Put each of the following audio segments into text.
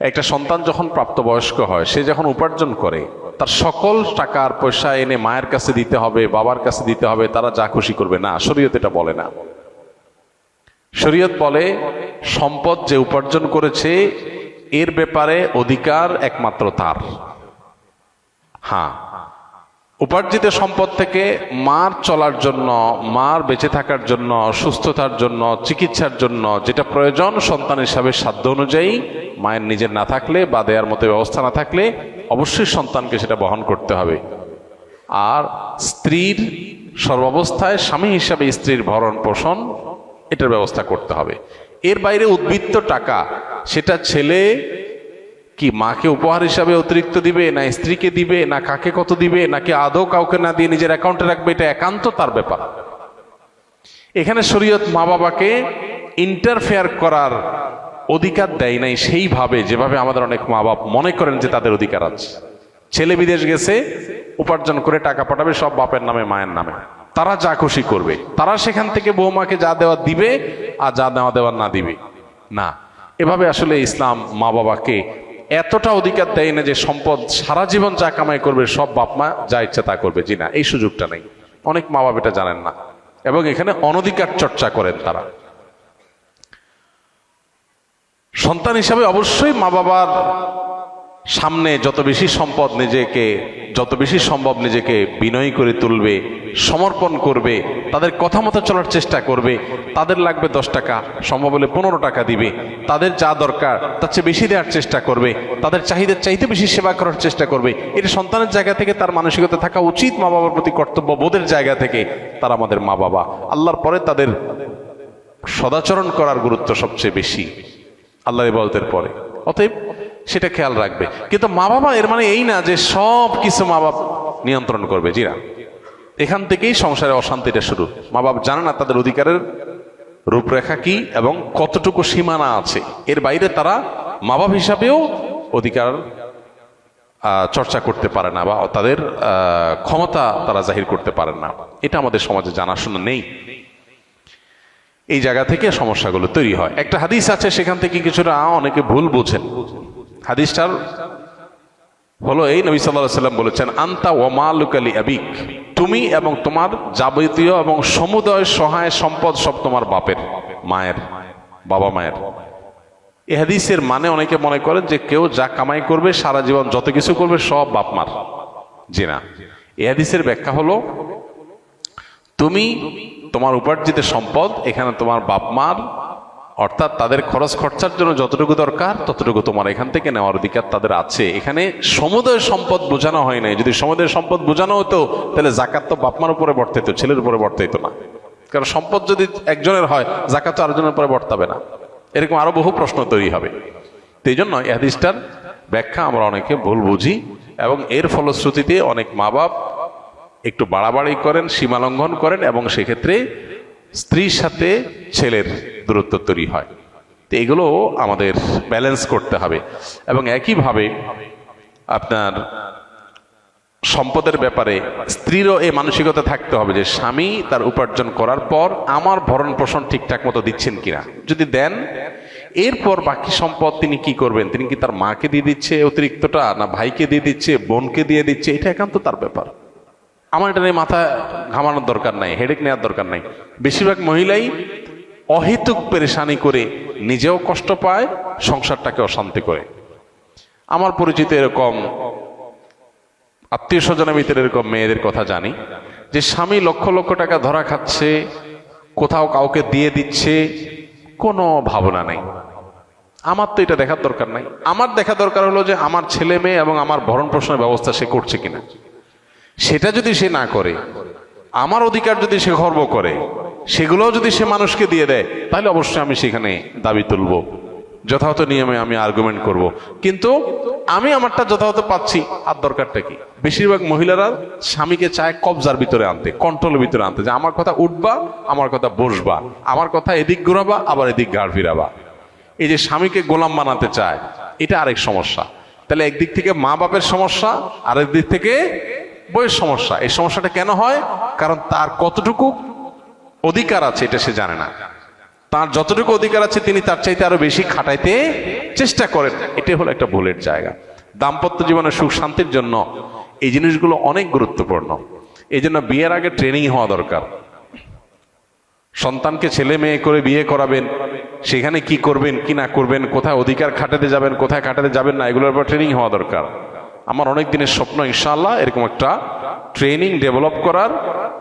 একটা সন্তান যখন প্রাপ্তবয়স্ক হয়, সে যখন উপার্জন করে, তার সকল টাকার পয়সা এনে মায়ের কাছে দিতে হবে, বাবার কাছে দিতে হবে, তারা যা খুশি করবে না, শরীয়ত এটা বলে না। শরীয়ত বলে সম্পদ যে উপার্জন করেছে এর ব্যাপারে অধিকার একমাত্র তার। হ্যাঁ, উপার্জিত সম্পদ থেকে মার চলার জন্য, মার বেঁচে থাকার জন্য, সুস্থতার জন্য, চিকিৎসার জন্য যেটা প্রয়োজন সন্তান হিসাবে সাধ্য অনুযায়ী, মায়ের নিজের না থাকলে বা দেয়ার মতো ব্যবস্থা না থাকলে অবশ্যই সন্তানকে সেটা বহন করতে হবে। আর স্ত্রীর সর্বাবস্থায় স্বামী হিসাবে স্ত্রীর ভরণ পোষণ এটার ব্যবস্থা করতে হবে। এর বাইরে উদ্বৃত্ত টাকা সেটা ছেলে কি মাকে উপহার হিসাবে অতিরিক্ত দিবে, না স্ত্রীকে দিবে, না কাকে কত দিবে, নাকি আদৌ কাউকে না দিয়ে নিজের অ্যাকাউন্টে রাখবে, এটা একান্ত তার ব্যাপার। এখানে শরীয়ত মা বাবাকে ইন্টারফেয়ার করার অধিকার দেয় নাই সেইভাবে যেভাবে আমাদের অনেক মা বাপ মনে করেন যে তাদের অধিকার আছে। ছেলে বিদেশ গেছে, উপার্জন করে টাকা পাঠাবে সব বাপের নামে মায়ের নামে, তারা যা খুশি করবে, তারা সেখান থেকে বৌমাকে যা দেওয়া দিবে আর যা নেওয়া দেওয়ার না দিবে না। এভাবে আসলে ইসলাম মা বাবাকে এতটা অধিকার দেয় না যে সম্পদ সারা জীবন যা কামাই করবে সব বাপ মা যা ইচ্ছা তা করবে। জি না, এই সুযোগটা নেই। অনেক মা বাবা এটা জানেন না এবং এখানে অনধিকার চর্চা করেন তারা। সন্তান হিসাবে অবশ্যই মা বাবার সামনে যত বেশি সম্পদ নিজেকে, যত বেশি সম্ভব নিজেকে বিনয়ী করে তুলবে, সমর্পণ করবে, তাদের কথা মতো চলার চেষ্টা করবে। তাদের লাগবে 10 টাকা, সম্ভব হলে 15 টাকা দিবে। তাদের যা দরকার তার চেয়ে বেশি দেওয়ার চেষ্টা করবে, তাদের চাহিদার চাইতে বেশি সেবা করার চেষ্টা করবে। এটা সন্তানের জায়গা থেকে তার মানসিকতা থাকা উচিত। মা বাবার প্রতি কর্তব্য বোধের জায়গা থেকে তারা আমাদের মা বাবা, আল্লাহর পরে তাদের সদাচরণ করার গুরুত্ব সবচেয়ে বেশি আল্লাহর ইবাদতের পরে। অতএব সেটা খেয়াল রাখবে। কিন্তু মা বাবা এর মানে এই না যে সব কিছু মা বাপ নিয়ন্ত্রণ করবে। জি না, এখান থেকেই সংসারে অশান্তিটা শুরু। মা বাপ জানে না তাদের অধিকারের রূপরেখা কি এবং কতটুকু সীমানা আছে। এর বাইরে তারা মা বাপ হিসাবেও অধিকার চর্চা করতে পারে না বা তাদের ক্ষমতা তারা জাহির করতে পারেন না। এটা আমাদের সমাজে জানাশোনা নেই। এই জায়গা থেকে সমস্যাগুলো তৈরি হয়। একটা হাদিস আছে, সেখান থেকে কিছুটা অনেকে ভুল বোঝেন। হাদিসটার হলো এই, নবী সাল্লাল্লাহু আলাইহি ওয়াসাল্লাম বলেছেন, আনতা ওয়া মালুকা লি আবিক, তুমি এবং তোমার যাবতীয় এবং সমুদয় সহায় সম্পদ সব তোমার বাপের, মায়ের, বাবা মায়ের। এই হাদিসের মানে অনেকে মনে করেন যে কেউ যা কামাই করবে সারা জীবন যত কিছু করবে সব বাপ মার। জি না, এই হাদিসের ব্যাখ্যা হলো তুমি তোমার উপার্জিত সম্পদ এখানে তোমার বাপ মার, অর্থাৎ তাদের খরচ খরচার জন্য যতটুকু দরকার ততটুকু তোমার এখান থেকে নেওয়ার অধিকার তাদের আছে। এখানে সমুদয় সম্পদ বোঝানো হয় নাই। যদি সমুদয় সম্পদ বোঝানো হতো তাহলে জাকাত তো বাপ মার উপরে বর্তাইতো, ছেলের উপরে বর্তাইতো না। কারণ সম্পদ যদি একজনের হয়, জাকাত তো আরেকজনের উপরে বর্তাবে না। এরকম আরো বহু প্রশ্ন তৈরি হবে। তো এই জন্য এই হাদিসটার ব্যাখ্যা আমরা অনেকে ভুল বুঝি এবং এর ফলশ্রুতিতে অনেক মা বাপ একটু বাড়াবাড়ি করেন, সীমা লঙ্ঘন করেন এবং সেক্ষেত্রে স্ত্রীর সাথে ছেলের দূরত্ব তৈরি হয়। তো এগুলো আমাদের ব্যালেন্স করতে হবে। এবং একইভাবে আপনার সম্পদের ব্যাপারে স্ত্রীরও এই মানসিকতা থাকতে হবে যে স্বামী তার উপার্জন করার পর আমার ভরণ পোষণ ঠিকঠাক মতো দিচ্ছেন কিনা। যদি দেন, এরপর বাকি সম্পদ তিনি কি করবেন, তিনি কি তার মাকে দিয়ে দিচ্ছে অতিরিক্তটা, না ভাইকে দিয়ে দিচ্ছে, বোনকে দিয়ে দিচ্ছে, এটা একান্ত তার ব্যাপার। আমার এটা নিয়ে মাথা ঘামানোর দরকার নাই, হেডেক নেওয়ার দরকার নাই। বেশিরভাগ মহিলাই অহেতুক পেরেশানি করে নিজেও কষ্ট পায়, সংসারটাকে অশান্তি করে। আমার পরিচিত এরকম আত্মীয় স্বজনের ভিতরে এরকম মেয়েদের কথা জানি যে স্বামী লক্ষ লক্ষ টাকা ধরা খাচ্ছে, কোথাও কাউকে দিয়ে দিচ্ছে, কোনো ভাবনা নেই। আমার তো এটা দেখার দরকার নাই। আমার দেখা দরকার হলো যে আমার ছেলে মেয়ে এবং আমার ভরণ পোষণের ব্যবস্থা সে করছে কিনা। সেটা যদি সে না করে, আমার অধিকার যদি সে খর্ব করে, সেগুলোও যদি সে মানুষকে দিয়ে দেয়, তাহলে অবশ্যই আমি সেখানে দাবি তুলব, যথাযথ নিয়মে আমি আর্গুমেন্ট করব। কিন্তু আমি আমারটা যথাযথ পাচ্ছি, আর দরকারটা কি? বেশিরভাগ মহিলারা স্বামীকে চায় কবজার ভিতরে আনতে, কন্ট্রোলের ভিতরে আনতে, যে আমার কথা উঠবা, আমার কথা বসবা, আমার কথা এদিক ঘোরাবা, আবার এদিক ঘাড় ফিরাবা। এই যে স্বামীকে গোলাম বানাতে চায়, এটা আরেক সমস্যা। তাহলে একদিক থেকে মা বাপের সমস্যা, আরেক দিক থেকে বইয়ের সমস্যা। এই সমস্যাটা কেন হয়? কারণ তার কতটুকু অধিকার আছে এটা সে জানে না। তার যতটুকু অধিকার আছে তিনি তার চাইতে আরো বেশি খাটাইতে চেষ্টা করেন। এটাই হলো একটা ভুলের জায়গা। দাম্পত্য জীবনের সুখ শান্তির জন্য এই জিনিসগুলো অনেক গুরুত্বপূর্ণ। এই জন্য বিয়ের আগে ট্রেনিং হওয়া দরকার। সন্তানকে ছেলে মেয়ে করে বিয়ে করাবেন, সেখানে কি করবেন কি না করবেন, কোথায় অধিকার খাটাতে যাবেন কোথায় খাটাতে যাবেন না, এগুলোর উপর ট্রেনিং হওয়া দরকার। আমার অনেক দিনের স্বপ্ন ইনশাআল্লাহ এরকম একটা ট্রেনিং ডেভেলপ করার,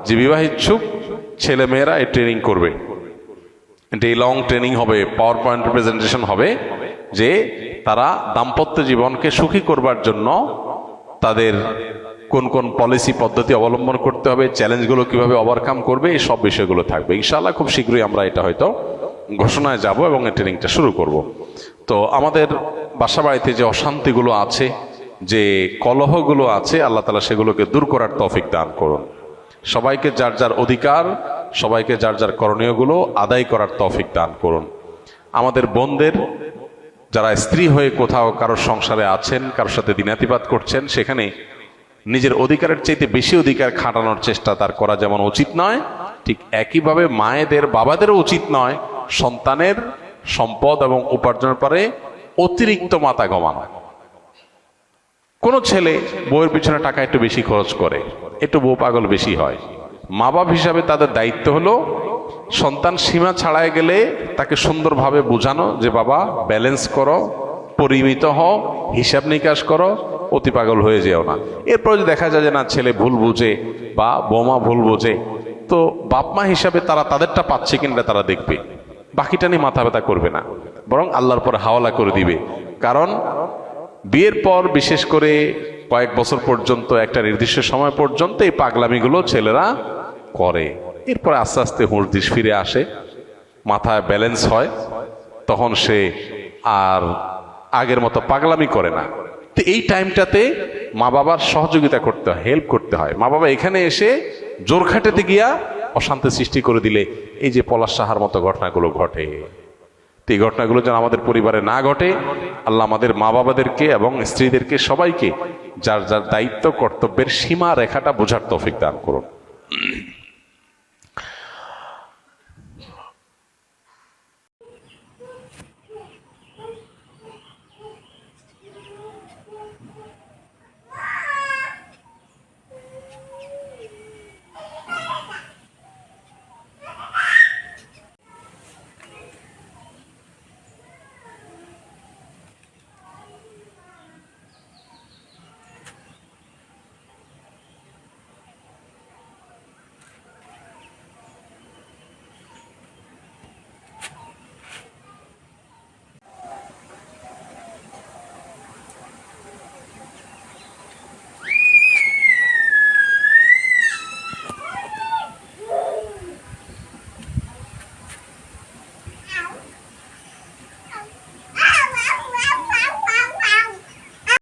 যে বিবাহ ইচ্ছুক ছেলে মেয়েরা এই ট্রেনিং করবে। ডে লং ট্রেনিং হবে, পাওয়ার পয়েন্ট প্রেজেন্টেশন হবে, যে তারা দাম্পত্য জীবনকে সুখী করবার জন্য তাদের কোন কোন পলিসি পদ্ধতি অবলম্বন করতে হবে, চ্যালেঞ্জগুলো কিভাবে ওভারকাম করবে, এই সব বিষয়গুলো থাকবে ইনশাআল্লাহ। খুব শীঘ্রই আমরা এটা হয়তো ঘোষণায় যাব এবং এই ট্রেনিংটা শুরু করব। তো আমাদের বাসা বাড়িতে যে অশান্তিগুলো আছে, যে কলহগুলো আছে, আল্লাহ তাআলা সেগুলোকে দূর করার তৌফিক দান করুন। সবাইকে যার যার অধিকার, সবাইকে যার যার করণীয়গুলো আদায় করার তৌফিক দান করুন। আমাদের বোনদের যারা স্ত্রী হয়ে কোথাও কারোর সংসারে আছেন, কারোর সাথে দিনাতিপাত করছেন, সেখানে নিজের অধিকারের চাইতে বেশি অধিকার খাটানোর চেষ্টা তার করা যেমন উচিত নয়, ঠিক একইভাবে মায়েদের বাবাদেরও উচিত নয় সন্তানের সম্পদ এবং উপার্জনের পরে অতিরিক্ত মাথা ঘামানো। কোন ছেলে বউয়ের পিছনে টাকা একটু বেশি খরচ করে, একটু বউ পাগল বেশি হয়, মা বাপ হিসাবে তাদের দায়িত্ব হলো সন্তান সীমা ছাড়াই গেলে তাকে সুন্দরভাবে বোঝানো যে বাবা ব্যালেন্স করো, পরিমিত হও, হিসাব নিকাশ করো, অতি পাগল হয়ে যেও না। এরপর যদি দেখা যায় যে না ছেলে ভুল বুঝে বা বৌমা ভুল বোঝে, তো বাপ মা হিসাবে তারা তাদেরটা পাচ্ছে কিনা তারা দেখবে, বাকিটা নিয়ে মাথা ব্যথা করবে না, বরং আল্লাহর পর হাওয়ালা করে দিবে। কারণ বিয়ের পর বিশেষ করে কয়েক বছর পর্যন্ত, একটা নির্দিষ্ট সময় পর্যন্ত এই পাগলামিগুলো ছেলেরা করে। এরপরে আস্তে আস্তে হুঁশ ফিরে আসে, মাথায় ব্যালেন্স হয়, তখন সে আর আগের মতো পাগলামি করে না। তো এই টাইমটাতে মা বাবার সহযোগিতা করতে হয়, হেল্প করতে হয়। মা বাবা এখানে এসে জোর খাটাতে গিয়া অশান্তি সৃষ্টি করে দিলে এই যে পলাশ সাহার মতো ঘটনাগুলো ঘটে, এই ঘটনাগুলো যেন আমাদের পরিবারে না ঘটে। আল্লাহ আমাদের মা বাবাদেরকে এবং স্ত্রীদেরকে সবাইকে যার যার দায়িত্ব কর্তব্যের সীমা রেখাটা বোঝার তৌফিক দান করুন।